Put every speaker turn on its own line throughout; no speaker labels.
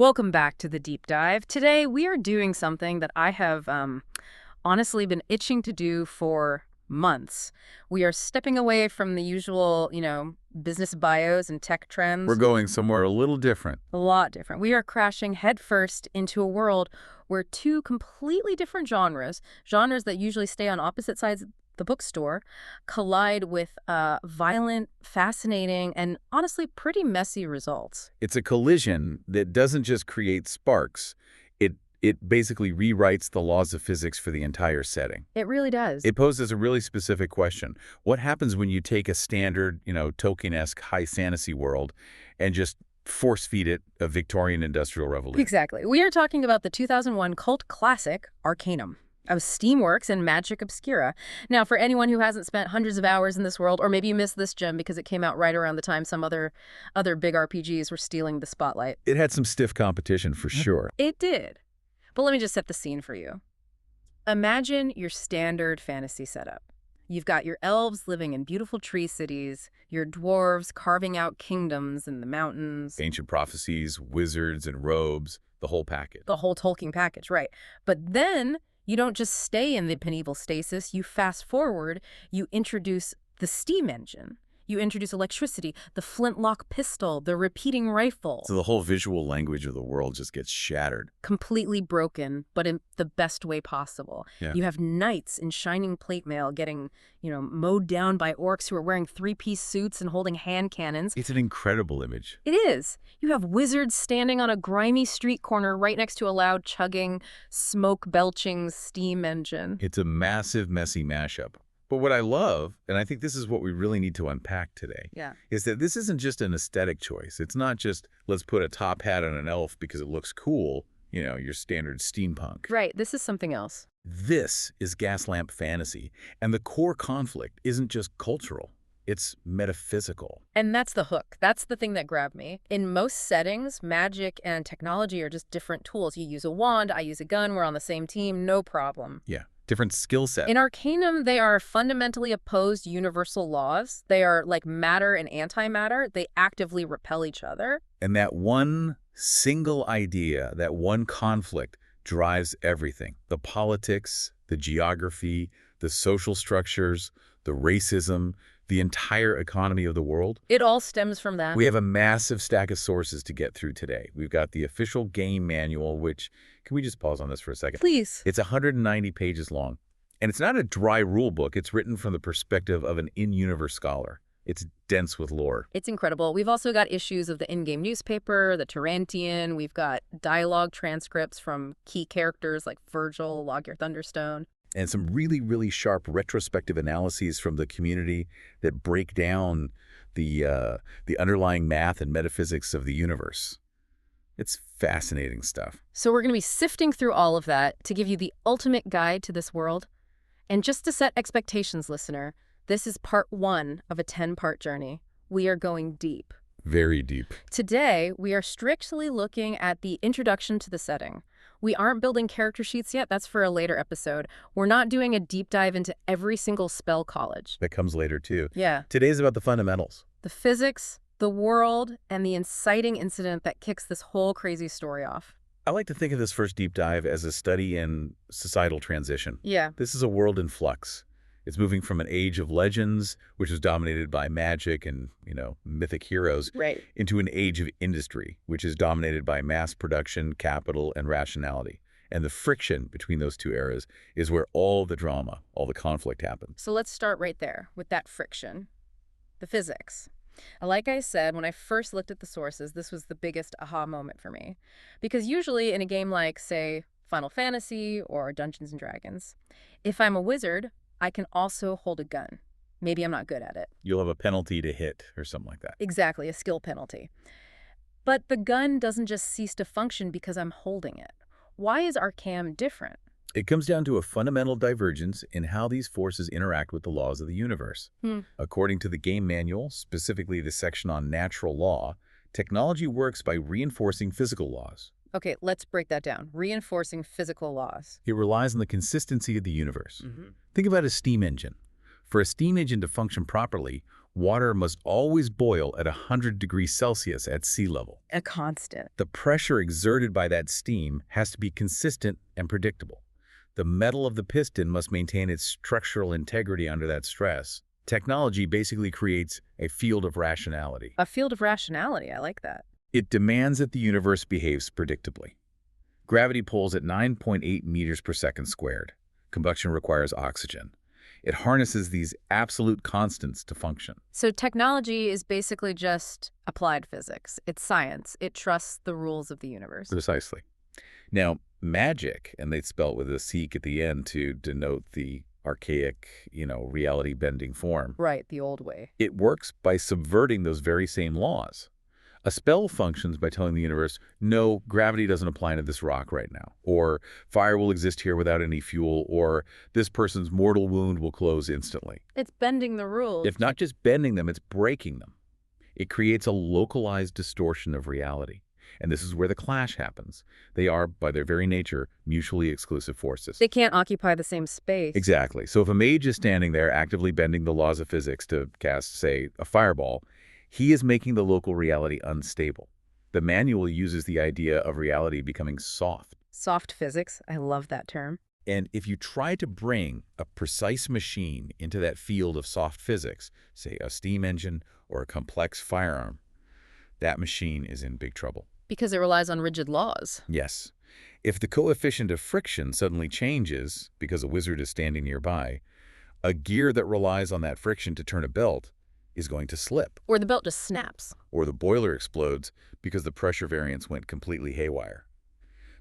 Welcome back to the deep dive. Today we are doing something that I have honestly been itching to do for months. We are stepping away from the usual, business bios and tech
We're
trends.
going somewhere a little different.
A lot different. We are crashing headfirst into a world where two completely different genres that usually stay on opposite sides of the bookstore, collide with violent, fascinating, and honestly pretty messy results.
It's a collision that doesn't just create sparks. It basically rewrites the laws of physics for the entire setting.
It really does.
It poses a really specific question. What happens when you take a standard, Tolkien-esque high fantasy world and just force-feed it a Victorian Industrial Revolution?
Exactly. We are talking about the 2001 cult classic, Arcanum, of Steamworks and Magic Obscura. Now, for anyone who hasn't spent hundreds of hours in this world, or maybe you missed this gem because it came out right around the time some other big RPGs were stealing the spotlight.
It had some stiff competition for sure.
It did. But let me just set the scene for you. Imagine your standard fantasy setup. You've got your elves living in beautiful tree cities, your dwarves carving out kingdoms in the mountains.
Ancient prophecies, wizards and robes, the whole package.
The whole Tolkien package, right. But then you don't just stay in the medieval stasis, you fast forward, you introduce the steam engine. You introduce electricity, the flintlock pistol, the repeating rifle.
So the whole visual language of the world just gets shattered.
Completely broken, but in the best way possible.
Yeah.
You have knights in shining plate mail getting, mowed down by orcs who are wearing three-piece suits and holding hand cannons.
It's an incredible image.
It is. You have wizards standing on a grimy street corner right next to a loud chugging, smoke-belching steam engine.
It's a massive, messy mashup. But what I love, and I think this is what we really need to unpack today, is that this isn't just an aesthetic choice. It's not just, let's put a top hat on an elf because it looks cool, your standard steampunk.
Right, this is something else.
This is gaslamp fantasy, and the core conflict isn't just cultural. It's metaphysical.
And that's the hook. That's the thing that grabbed me. In most settings, magic and technology are just different tools. You use a wand, I use a gun, we're on the same team, no problem.
Yeah. Different skill set.
In Arcanum, they are fundamentally opposed universal laws. They are like matter and antimatter. They actively repel each other.
And that one single idea, that one conflict drives everything. The politics, the geography, the social structures, the racism, the entire economy of the world.
It all stems from that.
We have a massive stack of sources to get through today. We've got the official game manual, which, can we just pause on this for a second?
Please.
It's 190 pages long. And it's not a dry rule book. It's written from the perspective of an in-universe scholar. It's dense with lore.
It's incredible. We've also got issues of the in-game newspaper, the Tarantian. We've got dialogue transcripts from key characters like Virgil, Log Your Thunderstone.
And some really, really sharp retrospective analyses from the community that break down the underlying math and metaphysics of the universe. It's fascinating stuff.
So we're going to be sifting through all of that to give you the ultimate guide to this world. And just to set expectations, listener, this is part 1 of a 10-part journey. We are going deep.
Very deep.
Today, we are strictly looking at the introduction to the setting. We aren't building character sheets yet. That's for a later episode. We're not doing a deep dive into every single spell college.
That comes later, too.
Yeah.
Today's about the fundamentals.
The physics, the world, and the inciting incident that kicks this whole crazy story off.
I like to think of this first deep dive as a study in societal transition.
Yeah.
This is a world in flux. It's moving from an age of legends, which was dominated by magic and, mythic heroes,
right,
into an age of industry, which is dominated by mass production, capital, and rationality. And the friction between those two eras is where all the drama, all the conflict happens.
So let's start right there with that friction. The physics. Like I said, when I first looked at the sources, this was the biggest aha moment for me. Because usually in a game like, say, Final Fantasy or Dungeons & Dragons, if I'm a wizard, I can also hold a gun. Maybe I'm not good at it.
You'll have a penalty to hit or something like that.
Exactly, a skill penalty. But the gun doesn't just cease to function because I'm holding it. Why is Arcanum different?
It comes down to a fundamental divergence in how these forces interact with the laws of the universe. According to the game manual, specifically the section on natural law, technology works by reinforcing physical laws.
Okay, let's break that down. Reinforcing physical laws.
It relies on the consistency of the universe. Think about a steam engine. For a steam engine to function properly, Water must always boil at 100 degrees Celsius at sea level.
A constant.
The pressure exerted by that steam has to be consistent and predictable. The metal of the piston must maintain its structural integrity under that stress. Technology basically creates a field of rationality.
A field of rationality, I like that.
It demands that the universe behaves predictably. Gravity pulls at 9.8 meters per second squared. Combustion requires oxygen. It harnesses these absolute constants to function.
So technology is basically just applied physics. It's science. It trusts the rules of the universe.
Precisely. Now, magic, and they spell it with a seek at the end to denote the archaic, reality-bending form.
Right, the old way.
It works by subverting those very same laws. A spell functions by telling the universe, no, gravity doesn't apply to this rock right now, or fire will exist here without any fuel, or this person's mortal wound will close instantly.
It's bending the rules.
If not just bending them, it's breaking them. It creates a localized distortion of reality. And this is where the clash happens. They are, by their very nature, mutually exclusive forces.
They can't occupy the same space.
Exactly. So if a mage is standing there actively bending the laws of physics to cast, say, a fireball, he is making the local reality unstable. The manual uses the idea of reality becoming soft.
Soft physics. I love that term.
And if you try to bring a precise machine into that field of soft physics, say a steam engine or a complex firearm, that machine is in big trouble.
Because it relies on rigid laws.
Yes. If the coefficient of friction suddenly changes because a wizard is standing nearby, a gear that relies on that friction to turn a belt is going to slip.
Or the belt just snaps.
Or the boiler explodes because the pressure variance went completely haywire.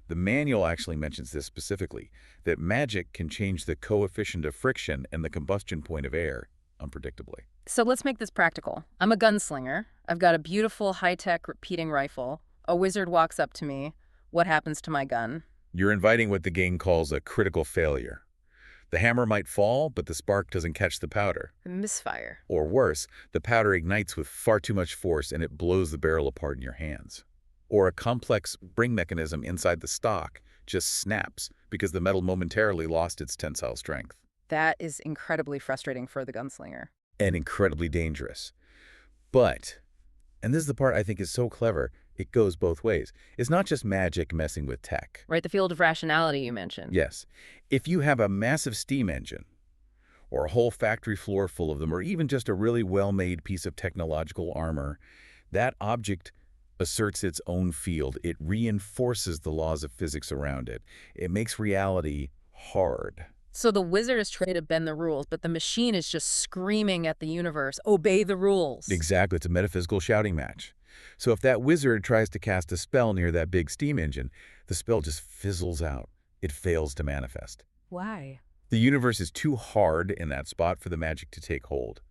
The manual actually mentions this specifically, that magic can change the coefficient of friction and the combustion point of air unpredictably.
So let's make this practical. I'm a gunslinger. I've got a beautiful high-tech repeating rifle. A wizard walks up to me. What happens to my gun?
You're inviting what the game calls a critical failure. The hammer might fall, but the spark doesn't catch the powder.
A misfire.
Or worse, the powder ignites with far too much force and it blows the barrel apart in your hands. Or a complex spring mechanism inside the stock just snaps because the metal momentarily lost its tensile strength.
That is incredibly frustrating for the gunslinger.
And incredibly dangerous. But, and this is the part I think is so clever, it goes both ways. It's not just magic messing with tech.
Right, the field of rationality you mentioned.
Yes. If you have a massive steam engine, or a whole factory floor full of them, or even just a really well-made piece of technological armor, that object asserts its own field. It reinforces the laws of physics around it. It makes reality hard.
So the wizard is trying to bend the rules, but the machine is just screaming at the universe, obey the rules.
Exactly. It's a metaphysical shouting match. So if that wizard tries to cast a spell near that big steam engine, the spell just fizzles out. It fails to manifest.
Why?
The universe is too hard in that spot for the magic to take hold.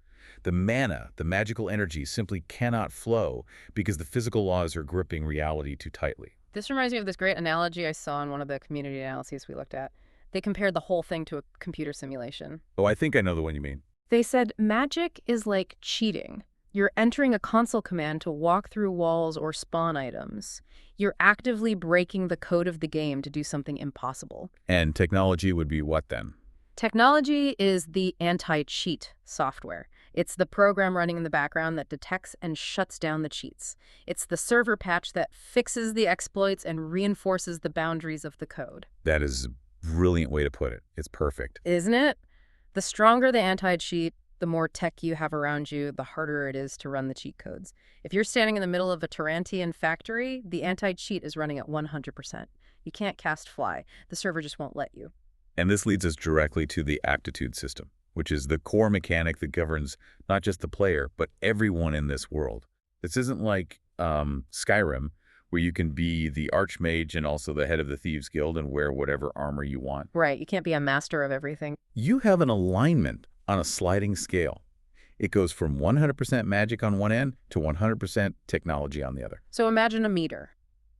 The mana, the magical energy, simply cannot flow because the physical laws are gripping reality too tightly.
This reminds me of this great analogy I saw in one of the community analyses we looked at. They compared the whole thing to a computer simulation.
Oh, I think I know the one you mean.
They said magic is like cheating. You're entering a console command to walk through walls or spawn items. You're actively breaking the code of the game to do something impossible.
And technology would be what then?
Technology is the anti-cheat software. It's the program running in the background that detects and shuts down the cheats. It's the server patch that fixes the exploits and reinforces the boundaries of the code.
That is a brilliant way to put it. It's perfect.
Isn't it? The stronger the anti-cheat, the more tech you have around you, the harder it is to run the cheat codes. If you're standing in the middle of a Tarantian factory, the anti-cheat is running at 100%. You can't cast fly. The server just won't let you.
And this leads us directly to the aptitude system, which is the core mechanic that governs not just the player, but everyone in this world. This isn't like Skyrim, where you can be the archmage and also the head of the Thieves Guild and wear whatever armor you want.
Right, you can't be a master of everything.
You have an alignment on a sliding scale. It goes from 100% magic on one end to 100% technology on the other.
So imagine a meter.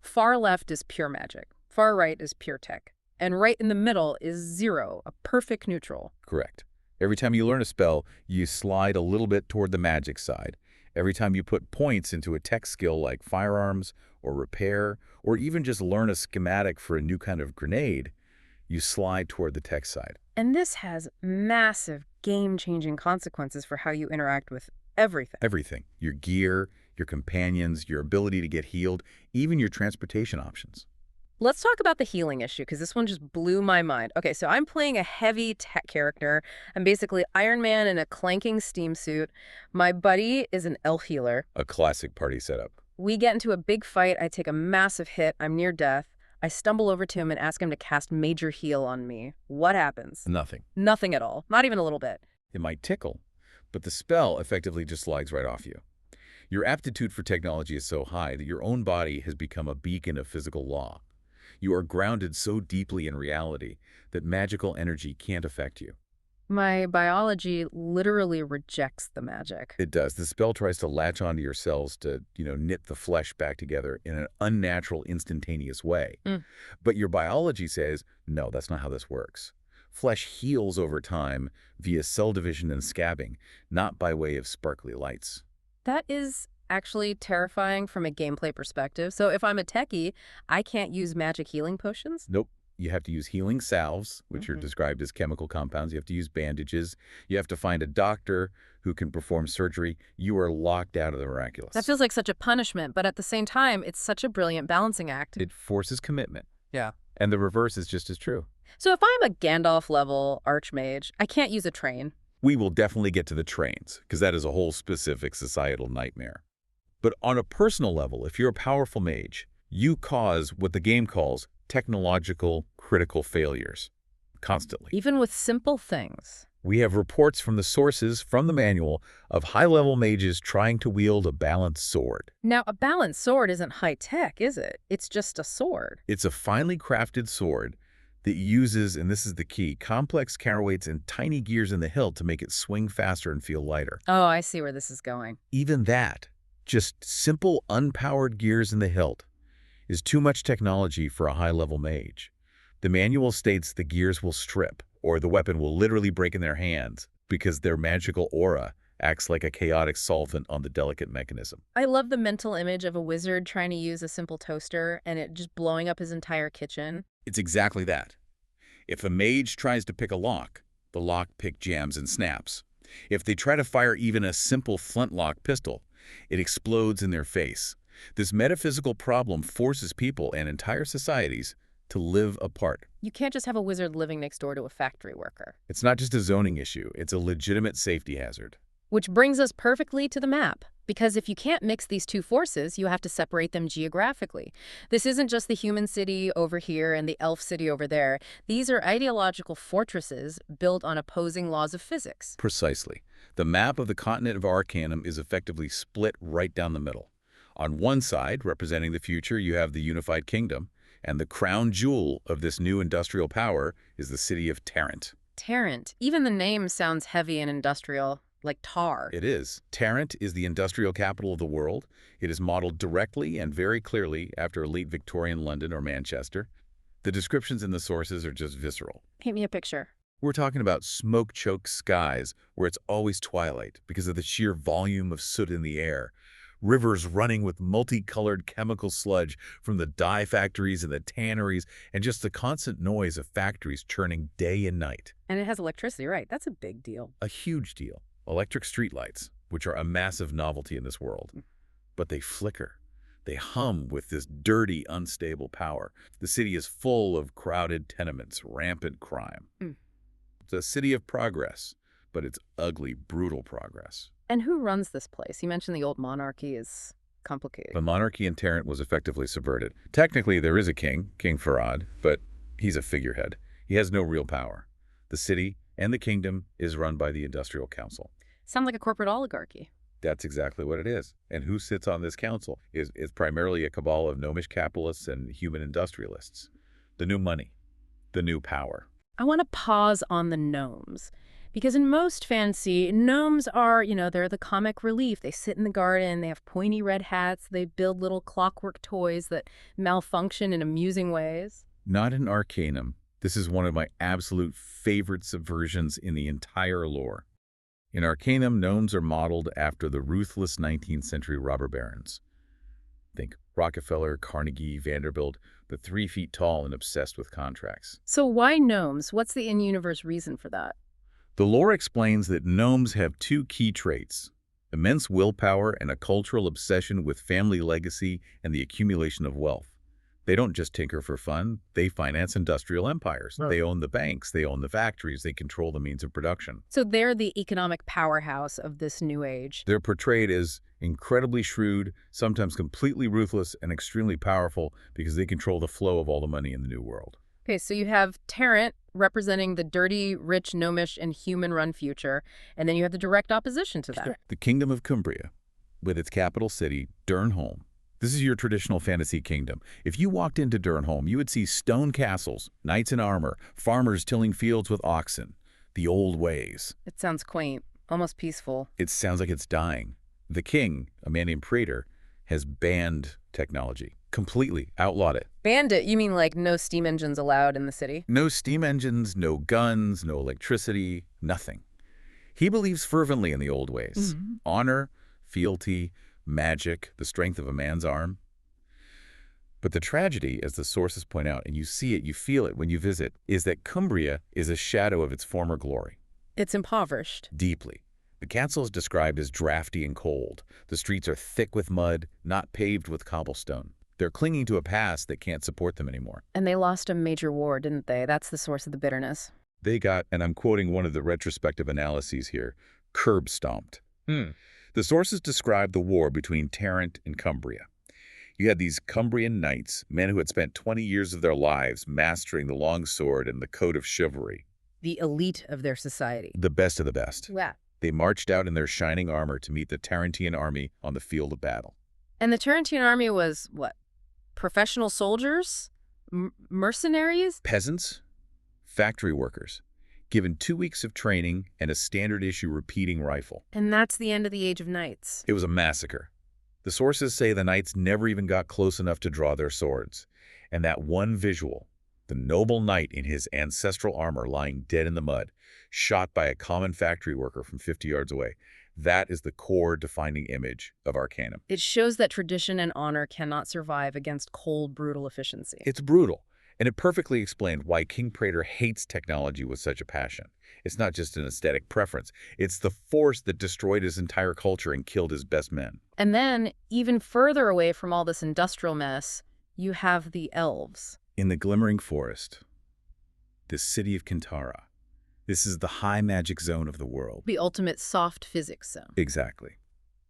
Far left is pure magic. Far right is pure tech. And right in the middle is zero, a perfect neutral.
Correct. Every time you learn a spell, you slide a little bit toward the magic side. Every time you put points into a tech skill like firearms or repair, or even just learn a schematic for a new kind of grenade, you slide toward the tech side.
And this has massive game-changing consequences for how you interact with Everything.
Everything. Your gear, your companions, your ability to get healed, even your transportation options.
Let's talk about the healing issue, because this one just blew my mind. Okay, so I'm playing a heavy tech character. I'm basically Iron Man in a clanking steam suit. My buddy is an elf healer.
A classic party setup.
We get into a big fight. I take a massive hit. I'm near death. I stumble over to him and ask him to cast Major Heal on me. What happens?
Nothing.
Nothing at all. Not even a little bit.
It might tickle, but the spell effectively just slides right off you. Your aptitude for technology is so high that your own body has become a beacon of physical law. You are grounded so deeply in reality that magical energy can't affect you.
My biology literally rejects the magic.
It does. The spell tries to latch onto your cells to, knit the flesh back together in an unnatural, instantaneous way. But your biology says, no, that's not how this works. Flesh heals over time via cell division and scabbing, not by way of sparkly lights.
That is actually terrifying from a gameplay perspective. So if I'm a techie, I can't use magic healing potions?
Nope. You have to use healing salves, which are described as chemical compounds. You have to use bandages. You have to find a doctor who can perform surgery. You are locked out of the miraculous.
That feels like such a punishment, but at the same time, it's such a brilliant balancing act.
It forces commitment.
Yeah.
And the reverse is just as true.
So if I'm a Gandalf-level archmage, I can't use a train.
We will definitely get to the trains, because that is a whole specific societal nightmare. But on a personal level, if you're a powerful mage, you cause what the game calls technological critical failures constantly.
Even with simple things.
We have reports from the sources from the manual of high-level mages trying to wield a balanced sword.
Now, a balanced sword isn't high-tech, is it? It's just a sword.
It's a finely crafted sword that uses, and this is the key, complex counterweights and tiny gears in the hilt to make it swing faster and feel lighter.
Oh, I see where this is going.
Even that, just simple unpowered gears in the hilt, is too much technology for a high-level mage. The manual states the gears will strip, or the weapon will literally break in their hands because their magical aura acts like a chaotic solvent on the delicate mechanism.
I love the mental image of a wizard trying to use a simple toaster and it just blowing up his entire kitchen.
It's exactly that. If a mage tries to pick a lock, the lockpick jams and snaps. If they try to fire even a simple flintlock pistol, it explodes in their face. This metaphysical problem forces people and entire societies to live apart.
You can't just have a wizard living next door to a factory worker.
It's not just a zoning issue, it's a legitimate safety hazard.
Which brings us perfectly to the map. Because if you can't mix these two forces, you have to separate them geographically. This isn't just the human city over here and the elf city over there. These are ideological fortresses built on opposing laws of physics.
Precisely. The map of the continent of Arcanum is effectively split right down the middle. On one side, representing the future, you have the unified kingdom, and the crown jewel of this new industrial power is the city of Tarrant.
Tarrant. Even the name sounds heavy and industrial. Like tar.
It is. Tarrant is the industrial capital of the world. It is modeled directly and very clearly after elite Victorian London or Manchester. The descriptions in the sources are just visceral.
Paint me a picture.
We're talking about smoke-choked skies where it's always twilight because of the sheer volume of soot in the air. Rivers running with multicolored chemical sludge from the dye factories and the tanneries, and just the constant noise of factories churning day and night.
And it has electricity, right? That's a big deal.
A huge deal. Electric streetlights, which are a massive novelty in this world. But they flicker. They hum with this dirty, unstable power. The city is full of crowded tenements, rampant crime. It's a city of progress, but it's ugly, brutal progress.
And who runs this place? You mentioned the old monarchy is complicated.
The monarchy in Tarrant was effectively subverted. Technically, there is a king, King Farad, but he's a figurehead. He has no real power. The city and the kingdom is run by the Industrial Council.
Sounds like a corporate oligarchy.
That's exactly what it is. And who sits on this council is primarily a cabal of gnomish capitalists and human industrialists. The new money, the new power.
I want to pause on the gnomes. Because in most fantasy, gnomes are, they're the comic relief. They sit in the garden, they have pointy red hats, they build little clockwork toys that malfunction in amusing ways.
Not in Arcanum. This is one of my absolute favorite subversions in the entire lore. In Arcanum, gnomes are modeled after the ruthless 19th century robber barons. Think Rockefeller, Carnegie, Vanderbilt, the 3 feet tall and obsessed with contracts.
So why gnomes? What's the in-universe reason for that?
The lore explains that gnomes have 2 key traits. Immense willpower and a cultural obsession with family legacy and the accumulation of wealth. They don't just tinker for fun, they finance industrial empires. Right. They own the banks, they own the factories, they control the means of production.
So they're the economic powerhouse of this new age.
They're portrayed as incredibly shrewd, sometimes completely ruthless, and extremely powerful because they control the flow of all the money in the new world.
Okay, so you have Tarrant representing the dirty, rich, gnomish, and human-run future, and then you have the direct opposition to that.
The Kingdom of Cumbria, with its capital city, Durnholm. This is your traditional fantasy kingdom. If you walked into Durnholm, you would see stone castles, knights in armor, farmers tilling fields with oxen. The old ways.
It sounds quaint, almost peaceful.
It sounds like it's dying. The king, a man named Praetor, has banned technology. Completely outlawed it.
Banned it? You mean like no steam engines allowed in the city?
No steam engines, no guns, no electricity, nothing. He believes fervently in the old ways. Honor, fealty, magic, the strength of a man's arm. But the tragedy, as the sources point out, and you see it, you feel it when you visit, is that Cumbria is a shadow of its former glory.
It's impoverished.
Deeply. The castle is described as drafty and cold. The streets are thick with mud, not paved with cobblestone. They're clinging to a past that can't support them anymore.
And they lost a major war, didn't they? That's the source of the bitterness.
They got, and I'm quoting one of the retrospective analyses here, curb-stomped. The sources describe the war between Tarrant and Cumbria. You had these Cumbrian knights, men who had spent 20 years of their lives mastering the longsword and the code of chivalry.
The elite of their society.
The best of the best.
Yeah.
They marched out in their shining armor to meet the Tarantine army on the field of battle.
And the Tarantine army was, what, professional soldiers? Mercenaries?
Peasants? Factory workers. Given 2 weeks of training and a standard-issue repeating rifle.
And that's the end of the Age of Knights.
It was a massacre. The sources say the knights never even got close enough to draw their swords. And that one visual, the noble knight in his ancestral armor lying dead in the mud, shot by a common factory worker from 50 yards away, that is the core defining image of Arcanum.
It shows that tradition and honor cannot survive against cold, brutal efficiency.
It's brutal. And it perfectly explained why King Praetor hates technology with such a passion. It's not just an aesthetic preference. It's the force that destroyed his entire culture and killed his best men.
And then, even further away from all this industrial mess, you have the elves.
In the glimmering forest, the city of Kintara. This is the high magic zone of the world.
The ultimate soft physics zone.
Exactly.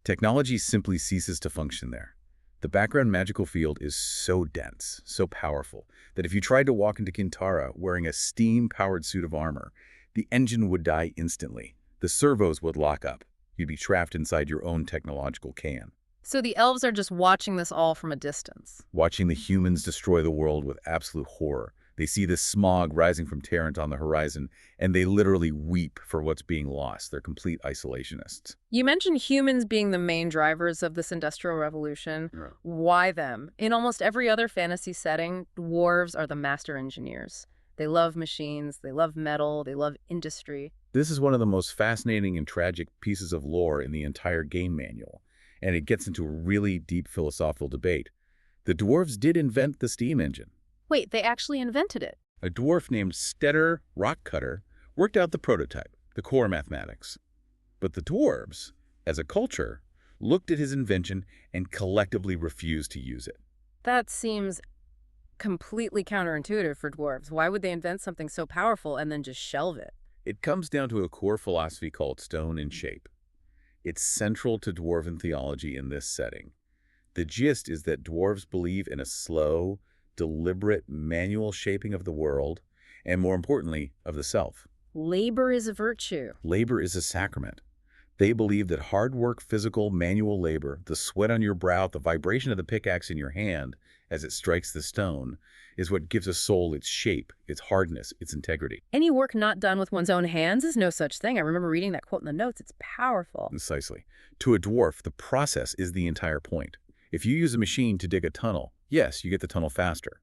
Technology simply ceases to function there. The background magical field is so dense, so powerful, that if you tried to walk into Kintara wearing a steam-powered suit of armor, the engine would die instantly. The servos would lock up. You'd be trapped inside your own technological can.
So the elves are just watching this all from a distance.
Watching the humans destroy the world with absolute horror. They see the smog rising from Tarrant on the horizon, and they literally weep for what's being lost. They're complete isolationists.
You mentioned humans being the main drivers of this industrial revolution.
Right.
Why them? In almost every other fantasy setting, dwarves are the master engineers. They love machines, they love metal, they love industry.
This is one of the most fascinating and tragic pieces of lore in the entire game manual, and it gets into a really deep philosophical debate. The dwarves did invent the steam engine.
Wait, they actually invented it?
A dwarf named Stetter Rockcutter worked out the prototype, the core mathematics. But the dwarves, as a culture, looked at his invention and collectively refused to use it.
That seems completely counterintuitive for dwarves. Why would they invent something so powerful and then just shelve it?
It comes down to a core philosophy called stone and shape. It's central to dwarven theology in this setting. The gist is that dwarves believe in a slow, deliberate manual shaping of the world, and more importantly, of the self.
Labor is a virtue.
Labor is a sacrament. They believe that hard work, physical, manual labor, the sweat on your brow, the vibration of the pickaxe in your hand as it strikes the stone, is what gives a soul its shape, its hardness, its integrity.
Any work not done with one's own hands is no such thing. I remember reading that quote in the notes. It's powerful.
Precisely. To a dwarf, the process is the entire point. If you use a machine to dig a tunnel, yes, you get the tunnel faster.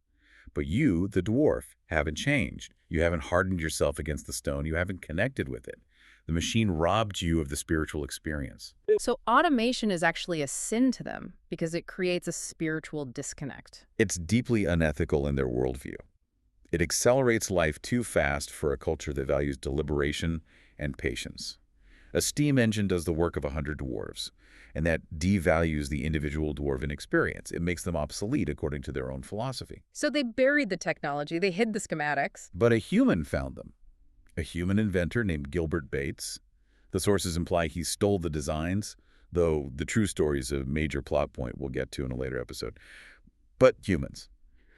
But you, the dwarf, haven't changed. You haven't hardened yourself against the stone. You haven't connected with it. The machine robbed you of the spiritual experience.
So automation is actually a sin to them because it creates a spiritual disconnect.
It's deeply unethical in their worldview. It accelerates life too fast for a culture that values deliberation and patience. A steam engine does the work of 100 dwarves, and that devalues the individual dwarven experience. It makes them obsolete according to their own philosophy.
So they buried the technology, they hid the schematics.
But a human found them. A human inventor named Gilbert Bates. The sources imply he stole the designs, though the true story is a major plot point we'll get to in a later episode. But humans.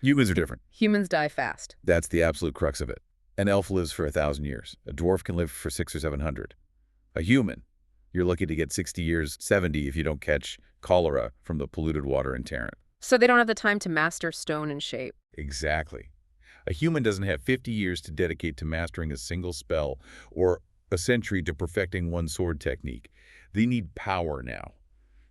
Humans are different.
Humans die fast.
That's the absolute crux of it. An elf lives for 1,000 years. A dwarf can live for 600 or 700. A human, you're lucky to get 60 years, 70 if you don't catch cholera from the polluted water in Tarrant.
So they don't have the time to master stone and shape.
Exactly. A human doesn't have 50 years to dedicate to mastering a single spell or a century to perfecting one sword technique. They need power now.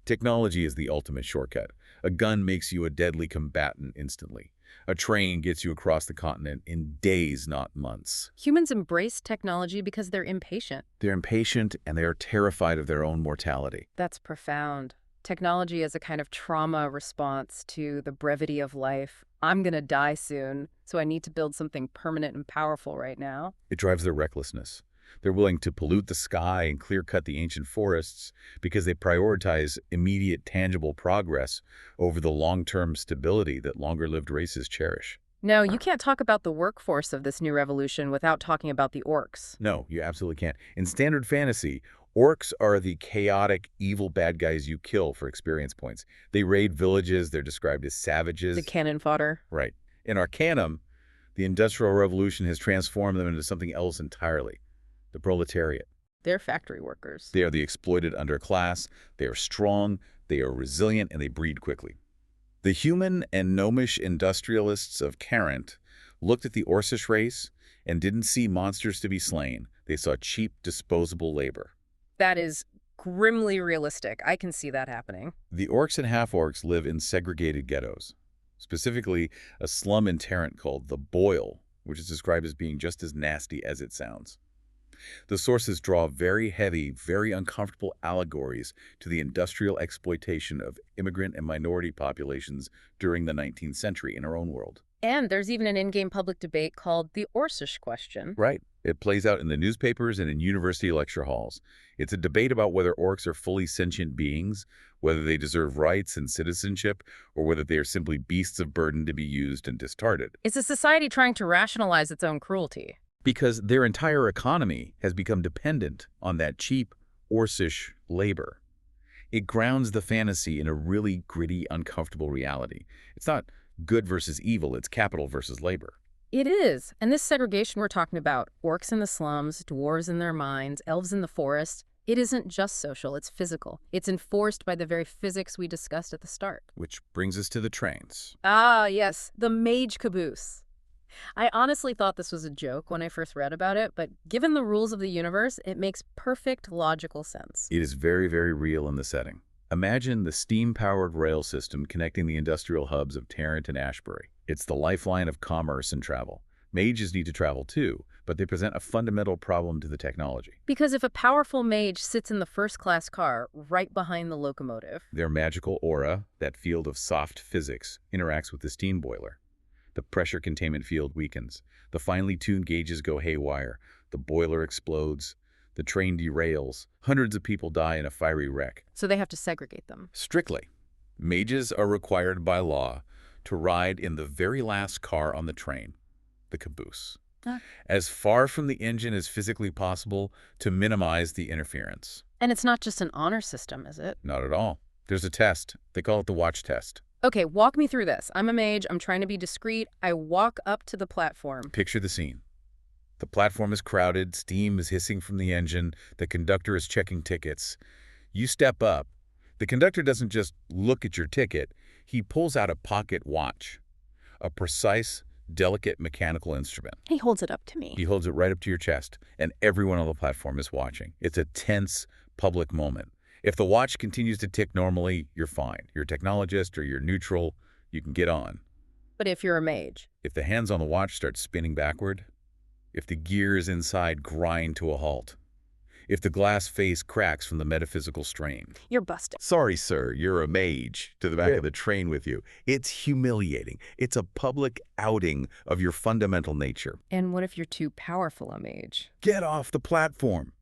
Technology is the ultimate shortcut. A gun makes you a deadly combatant instantly. A train gets you across the continent in days, not months.
Humans embrace technology because they're impatient.
They're impatient and they are terrified of their own mortality.
That's profound. Technology is a kind of trauma response to the brevity of life. I'm going to die soon, so I need to build something permanent and powerful right now.
It drives their recklessness. They're willing to pollute the sky and clear-cut the ancient forests because they prioritize immediate, tangible progress over the long-term stability that longer-lived races cherish.
No, you can't talk about the workforce of this new revolution without talking about the orcs.
No, you absolutely can't. In standard fantasy, orcs are the chaotic, evil bad guys you kill for experience points. They raid villages. They're described as savages.
The cannon fodder.
Right. In Arcanum, the Industrial Revolution has transformed them into something else entirely. The proletariat.
They're factory workers.
They are the exploited underclass. They are strong, they are resilient, and they breed quickly. The human and gnomish industrialists of Tarrant looked at the Orcish race and didn't see monsters to be slain. They saw cheap, disposable labor.
That is grimly realistic. I can see that happening.
The orcs and half-orcs live in segregated ghettos, specifically a slum in Tarrant called the Boil, which is described as being just as nasty as it sounds. The sources draw very heavy, very uncomfortable allegories to the industrial exploitation of immigrant and minority populations during the 19th century in our own world.
And there's even an in-game public debate called the Orcish question.
Right. It plays out in the newspapers and in university lecture halls. It's a debate about whether orcs are fully sentient beings, whether they deserve rights and citizenship, or whether they are simply beasts of burden to be used and discarded.
It's a society trying to rationalize its own cruelty.
Because their entire economy has become dependent on that cheap, Orcish labor. It grounds the fantasy in a really gritty, uncomfortable reality. It's not good versus evil, it's capital versus labor.
It is. And this segregation we're talking about, orcs in the slums, dwarves in their mines, elves in the forest, it isn't just social, it's physical. It's enforced by the very physics we discussed at the start.
Which brings us to the trains.
Ah, yes, the mage caboose. I honestly thought this was a joke when I first read about it, but given the rules of the universe, it makes perfect logical sense.
It is very, very real in the setting. Imagine the steam-powered rail system connecting the industrial hubs of Tarrant and Ashbury. It's the lifeline of commerce and travel. Mages need to travel too, but they present a fundamental problem to the technology.
Because if a powerful mage sits in the first-class car right behind the locomotive,
their magical aura, that field of soft physics, interacts with the steam boiler. The pressure containment field weakens. The finely tuned gauges go haywire. The boiler explodes. The train derails. Hundreds of people die in a fiery wreck.
So they have to segregate them.
Strictly. Mages are required by law to ride in the very last car on the train, the caboose, as far from the engine as physically possible to minimize the interference.
And it's not just an honor system, is it?
Not at all. There's a test. They call it the watch test.
Okay, walk me through this. I'm a mage. I'm trying to be discreet. I walk up to the platform.
Picture the scene. The platform is crowded. Steam is hissing from the engine. The conductor is checking tickets. You step up. The conductor doesn't just look at your ticket. He pulls out a pocket watch, a precise, delicate mechanical instrument.
He holds it up to me.
He holds it right up to your chest, and everyone on the platform is watching. It's a tense, public moment. If the watch continues to tick normally, you're fine. You're a technologist or you're neutral, you can get on.
But if you're a mage?
If the hands on the watch start spinning backward, if the gears inside grind to a halt, if the glass face cracks from the metaphysical strain.
You're busted.
Sorry, sir, you're a mage to the back of the train with you. It's humiliating. It's a public outing of your fundamental nature.
And what if you're too powerful a mage?
Get off the platform.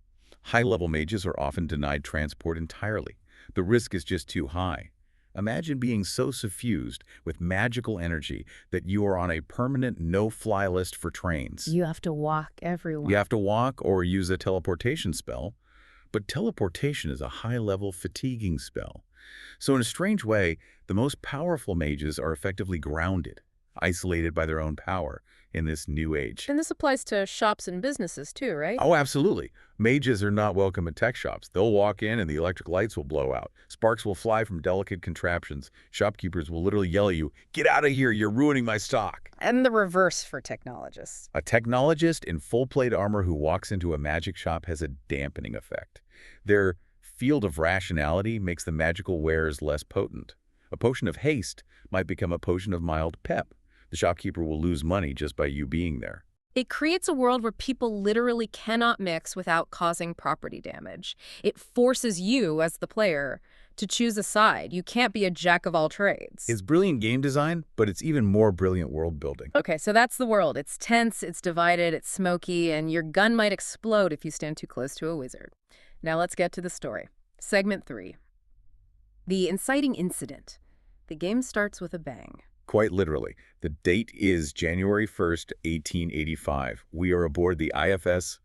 High-level mages are often denied transport entirely. The risk is just too high. Imagine being so suffused with magical energy that you are on a permanent no-fly list for trains.
You have to walk everyone.
You have to walk or use a teleportation spell, but teleportation is a high-level fatiguing spell. So in a strange way, the most powerful mages are effectively grounded, isolated by their own power in this new age.
And this applies to shops and businesses too, right?
Oh, absolutely. Mages are not welcome at tech shops. They'll walk in and the electric lights will blow out. Sparks will fly from delicate contraptions. Shopkeepers will literally yell at you, "Get out of here, you're ruining my stock."
And the reverse for technologists.
A technologist in full plate armor who walks into a magic shop has a dampening effect. Their field of rationality makes the magical wares less potent. A potion of haste might become a potion of mild pep. The shopkeeper will lose money just by you being there.
It creates a world where people literally cannot mix without causing property damage. It forces you, as the player, to choose a side. You can't be a jack of all trades.
It's brilliant game design, but it's even more brilliant world building.
Okay, so that's the world. It's tense, it's divided, it's smoky, and your gun might explode if you stand too close to a wizard. Now let's get to the story. Segment 3. The inciting incident. The game starts with a bang.
Quite literally. The date is January 1st, 1885. We are aboard the IFS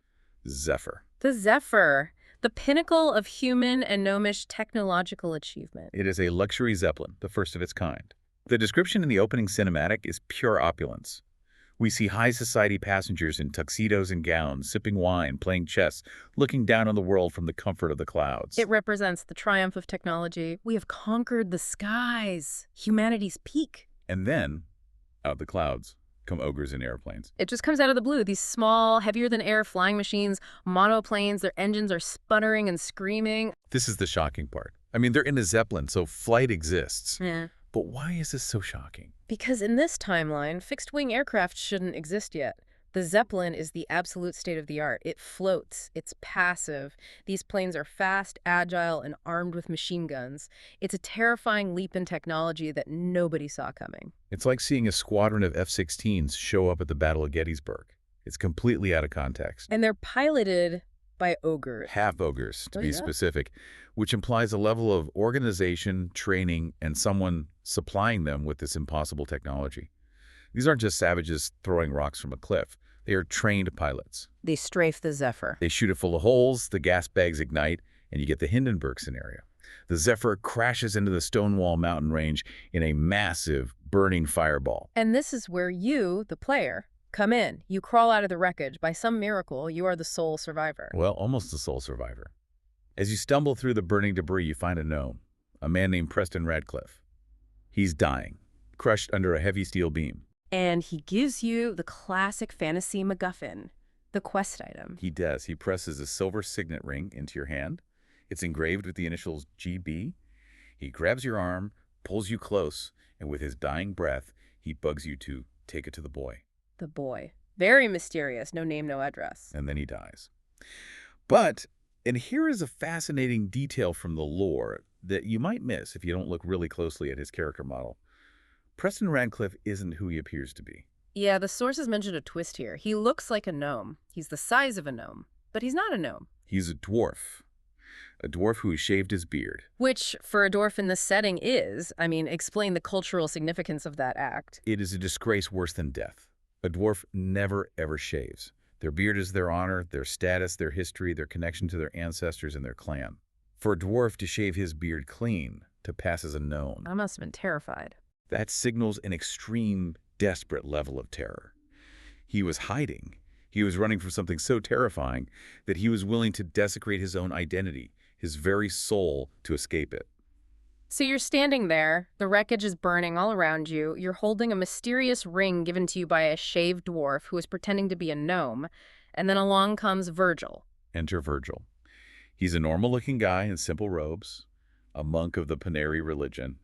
Zephyr.
The Zephyr, the pinnacle of human and gnomish technological achievement.
It is a luxury Zeppelin, the first of its kind. The description in the opening cinematic is pure opulence. We see high society passengers in tuxedos and gowns, sipping wine, playing chess, looking down on the world from the comfort of the clouds.
It represents the triumph of technology. We have conquered the skies, humanity's peak.
And then, out of the clouds, come ogres in airplanes.
It just comes out of the blue. These small, heavier-than-air flying machines, monoplanes, their engines are sputtering and screaming.
This is the shocking part. I mean, they're in a Zeppelin, so flight exists.
Yeah.
But why is this so shocking?
Because in this timeline, fixed-wing aircraft shouldn't exist yet. The Zeppelin is the absolute state of the art. It floats. It's passive. These planes are fast, agile, and armed with machine guns. It's a terrifying leap in technology that nobody saw coming.
It's like seeing a squadron of F-16s show up at the Battle of Gettysburg. It's completely out of context.
And they're piloted by ogres.
Half ogres, to
Oh,
be
yeah?
specific, which implies a level of organization, training, and someone supplying them with this impossible technology. These aren't just savages throwing rocks from a cliff. They are trained pilots.
They strafe the Zephyr.
They shoot it full of holes, the gas bags ignite, and you get the Hindenburg scenario. The Zephyr crashes into the Stonewall mountain range in a massive, burning fireball.
And this is where you, the player, come in. You crawl out of the wreckage. By some miracle, you are the sole survivor.
Well, almost the sole survivor. As you stumble through the burning debris, you find a gnome, a man named Preston Radcliffe. He's dying, crushed under a heavy steel beam.
And he gives you the classic fantasy MacGuffin, the quest item.
He does. He presses a silver signet ring into your hand. It's engraved with the initials GB. He grabs your arm, pulls you close, and with his dying breath, he bugs you to take it to the boy.
The boy. Very mysterious. No name, no address.
And then he dies. But, and here is a fascinating detail from the lore that you might miss if you don't look really closely at his character model. Preston Radcliffe isn't who he appears to be.
Yeah, the sources mentioned a twist here. He looks like a gnome. He's the size of a gnome, but he's not a gnome.
He's a dwarf. A dwarf who has shaved his beard.
Which, for a dwarf in this setting, explain the cultural significance of that act.
It is a disgrace worse than death. A dwarf never, ever shaves. Their beard is their honor, their status, their history, their connection to their ancestors and their clan. For a dwarf to shave his beard clean, to pass as a gnome,
I must have been terrified.
that signals an extreme, desperate level of terror. He was hiding. He was running from something so terrifying that he was willing to desecrate his own identity, his very soul, to escape it.
So you're standing there, the wreckage is burning all around you, you're holding a mysterious ring given to you by a shaved dwarf who is pretending to be a gnome, and then along comes Virgil.
Enter Virgil. He's a normal-looking guy in simple robes, a monk of the Paneri religion.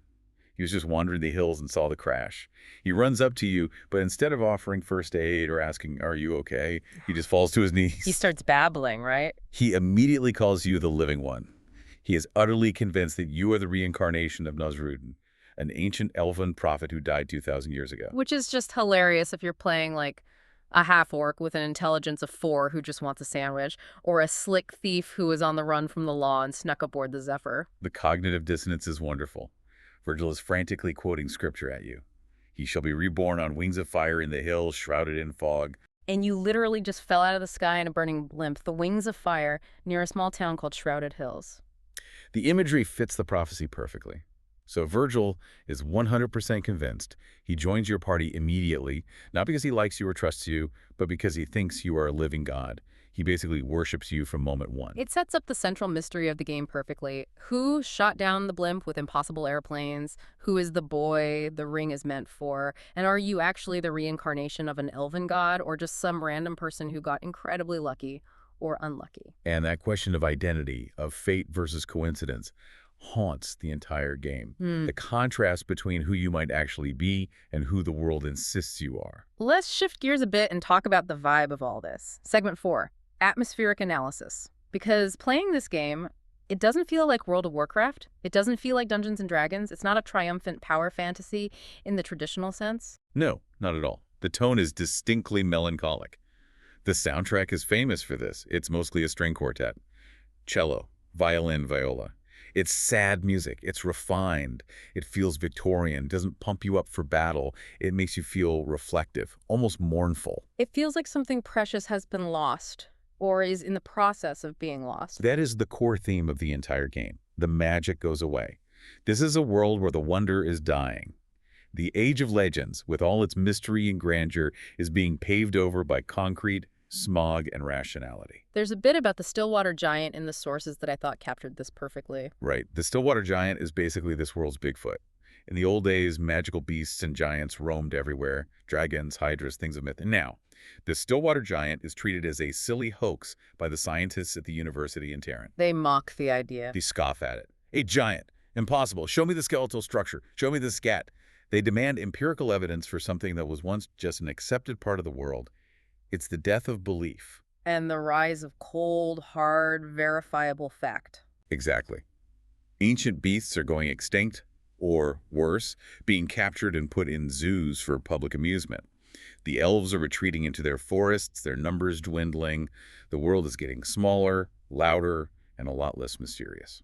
He was just wandering the hills and saw the crash. He runs up to you, but instead of offering first aid or asking, "Are you okay?" he just falls to his knees.
He starts babbling, right?
He immediately calls you the living one. He is utterly convinced that you are the reincarnation of Nasrudin, an ancient elven prophet who died 2,000 years ago.
Which is just hilarious if you're playing, like, A half-orc with an intelligence of 4 who just wants a sandwich, or a slick thief who is on the run from the law and snuck aboard the Zephyr.
The cognitive dissonance is wonderful. Virgil is frantically quoting scripture at you. He shall be reborn on wings of fire in the hills, shrouded in fog.
And you literally just fell out of the sky in a burning blimp, the wings of fire, near a small town called Shrouded Hills.
The imagery fits the prophecy perfectly. So Virgil is 100% convinced. He joins your party immediately, not because he likes you or trusts you, but because he thinks you are a living god. He basically worships you from moment one.
It sets up the central mystery of the game perfectly. Who shot down the blimp with impossible airplanes? Who is the boy the ring is meant for? And are you actually the reincarnation of an elven god, or just some random person who got incredibly lucky or unlucky?
And that question of identity, of fate versus coincidence, haunts the entire game. The contrast between who you might actually be and who the world insists you are.
Let's shift gears a bit and talk about the vibe of all this. Segment 4, atmospheric analysis. Because playing this game, it doesn't feel like World of Warcraft. It doesn't feel like Dungeons and Dragons. It's not a triumphant power fantasy in the traditional sense.
No, not at all. The tone is distinctly melancholic. The soundtrack is famous for this. It's mostly a string quartet. Cello, violin, viola. It's sad music. It's refined. It feels Victorian, doesn't pump you up for battle. It makes you feel reflective, almost mournful.
It feels like something precious has been lost, or is in the process of being lost.
That is the core theme of the entire game. The magic goes away. This is a world where the wonder is dying. The Age of Legends, with all its mystery and grandeur, is being paved over by concrete, smog, and rationality.
There's a bit about the Stillwater Giant in the sources that I thought captured this perfectly.
Right. The Stillwater Giant is basically this world's Bigfoot. In the old days, magical beasts and giants roamed everywhere. Dragons, hydras, things of myth. And now, the Stillwater Giant is treated as a silly hoax by the scientists at the university in Terran.
They mock the idea.
They scoff at it. A giant. Impossible. Show me the skeletal structure. Show me the scat. They demand empirical evidence for something that was once just an accepted part of the world. It's the death of belief.
And the rise of cold, hard, verifiable fact.
Exactly. Ancient beasts are going extinct, or worse, being captured and put in zoos for public amusement. The elves are retreating into their forests, their numbers dwindling. The world is getting smaller, louder, and a lot less mysterious.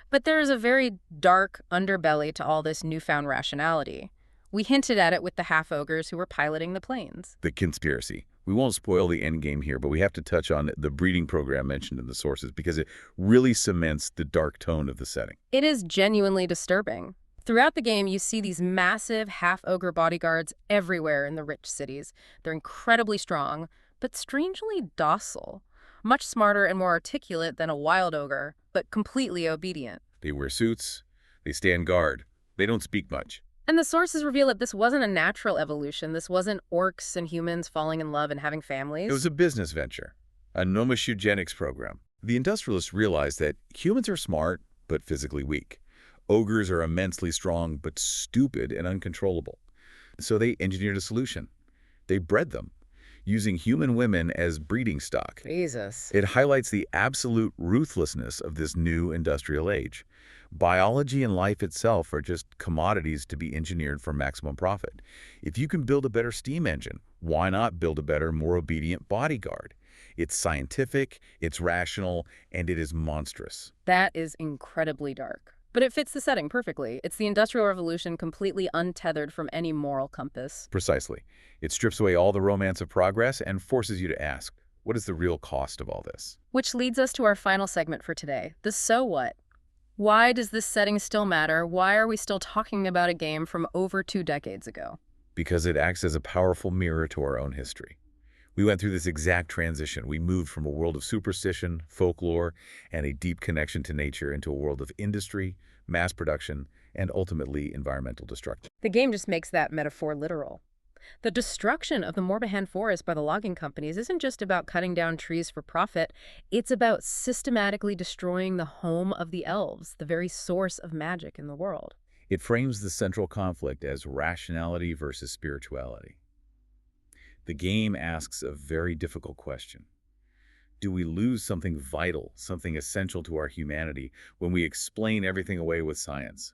But there is a very dark underbelly to all this newfound rationality. We hinted at it with the half-ogres who were piloting the planes.
The conspiracy. We won't spoil the end game here, but we have to touch on the breeding program mentioned in the sources because it really cements the dark tone of the setting.
It is genuinely disturbing. Throughout the game, you see these massive half-ogre bodyguards everywhere in the rich cities. They're incredibly strong, but strangely docile. Much smarter and more articulate than a wild ogre, but completely obedient.
They wear suits, they stand guard, they don't speak much.
And the sources reveal that this wasn't a natural evolution. This wasn't orcs and humans falling in love and having families.
It was a business venture, a nomos eugenics program. The industrialists realized that humans are smart, but physically weak. Ogres are immensely strong, but stupid and uncontrollable. So they engineered a solution. They bred them, using human women as breeding stock.
Jesus.
It highlights the absolute ruthlessness of this new industrial age. Biology and life itself are just commodities to be engineered for maximum profit. If you can build a better steam engine, why not build a better, more obedient bodyguard? It's scientific, it's rational, and it is monstrous.
That is incredibly dark. But it fits the setting perfectly. It's the Industrial Revolution completely untethered from any moral compass.
Precisely. It strips away all the romance of progress and forces you to ask, what is the real cost of all this?
Which leads us to our final segment for today, the so what. Why does this setting still matter? Why are we still talking about a game from over 2 decades ago?
Because it acts as a powerful mirror to our own history. We went through this exact transition. We moved from a world of superstition, folklore, and a deep connection to nature into a world of industry, mass production, and ultimately environmental destruction.
The game just makes that metaphor literal. The destruction of the Morbihan forest by the logging companies isn't just about cutting down trees for profit. It's about systematically destroying the home of the elves, the very source of magic in the world.
It frames the central conflict as rationality versus spirituality. The game asks a very difficult question. Do we lose something vital, something essential to our humanity, when we explain everything away with science?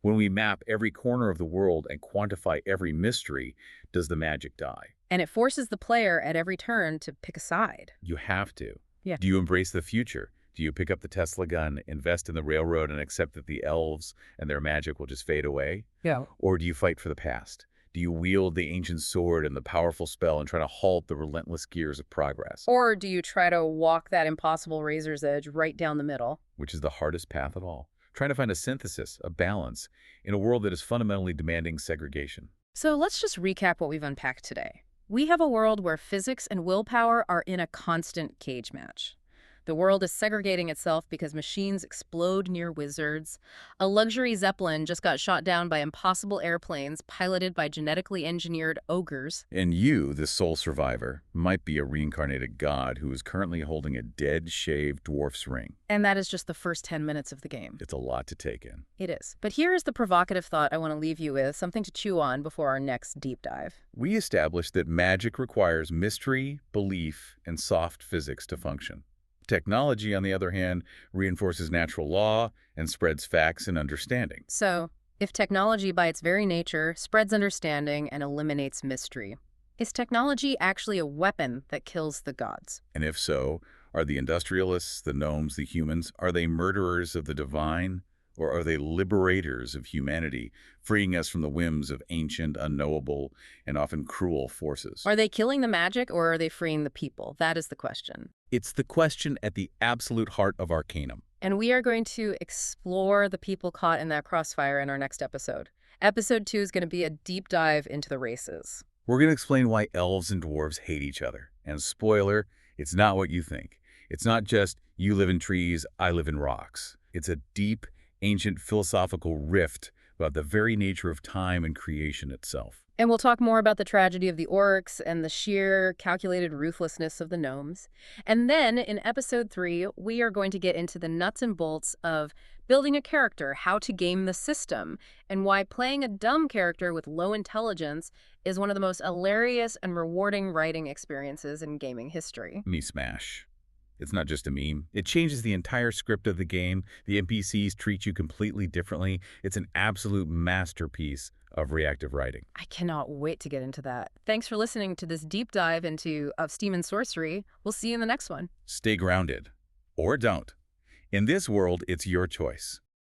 When we map every corner of the world and quantify every mystery, does the magic die?
And it forces the player at every turn to pick a side.
You have to.
Yeah.
Do you embrace the future? Do you pick up the Tesla gun, invest in the railroad, and accept that the elves and their magic will just fade away?
Yeah.
Or do you fight for the past? Do you wield the ancient sword and the powerful spell and try to halt the relentless gears of progress?
Or do you try to walk that impossible razor's edge right down the middle?
Which is the hardest path of all. Trying to find a synthesis, a balance, in a world that is fundamentally demanding segregation.
So let's just recap what we've unpacked today. We have a world where physics and willpower are in a constant cage match. The world is segregating itself because machines explode near wizards. A luxury Zeppelin just got shot down by impossible airplanes piloted by genetically engineered ogres.
And you, the sole survivor, might be a reincarnated god who is currently holding a dead, shaved dwarf's ring.
And that is just the first 10 minutes of the game.
It's a lot to take in.
It is. But here is the provocative thought I want to leave you with, something to chew on before our next deep dive.
We established that magic requires mystery, belief, and soft physics to function. Technology, on the other hand, reinforces natural law and spreads facts and understanding.
So, if technology by its very nature spreads understanding and eliminates mystery, is technology actually a weapon that kills the gods?
And if so, are the industrialists, the gnomes, the humans, are they murderers of the divine? Or are they liberators of humanity, freeing us from the whims of ancient, unknowable, and often cruel forces?
Are they killing the magic, or are they freeing the people? That is the question.
It's the question at the absolute heart of Arcanum.
And we are going to explore the people caught in that crossfire in our next episode. Episode 2 is going to be a deep dive into the races.
We're going to explain why elves and dwarves hate each other. And spoiler, it's not what you think. It's not just, you live in trees, I live in rocks. It's a deep, ancient philosophical rift about the very nature of time and creation itself.
And we'll talk more about the tragedy of the orcs and the sheer calculated ruthlessness of the gnomes. And then in episode 3, we are going to get into the nuts and bolts of building a character, how to game the system, and why playing a dumb character with low intelligence is one of the most hilarious and rewarding writing experiences in gaming history.
Me smash. It's not just a meme. It changes the entire script of the game. The NPCs treat you completely differently. It's an absolute masterpiece of reactive writing.
I cannot wait to get into that. Thanks for listening to this deep dive into Of Steam and Sorcery. We'll see you in the next one.
Stay grounded. Or don't. In this world, it's your choice.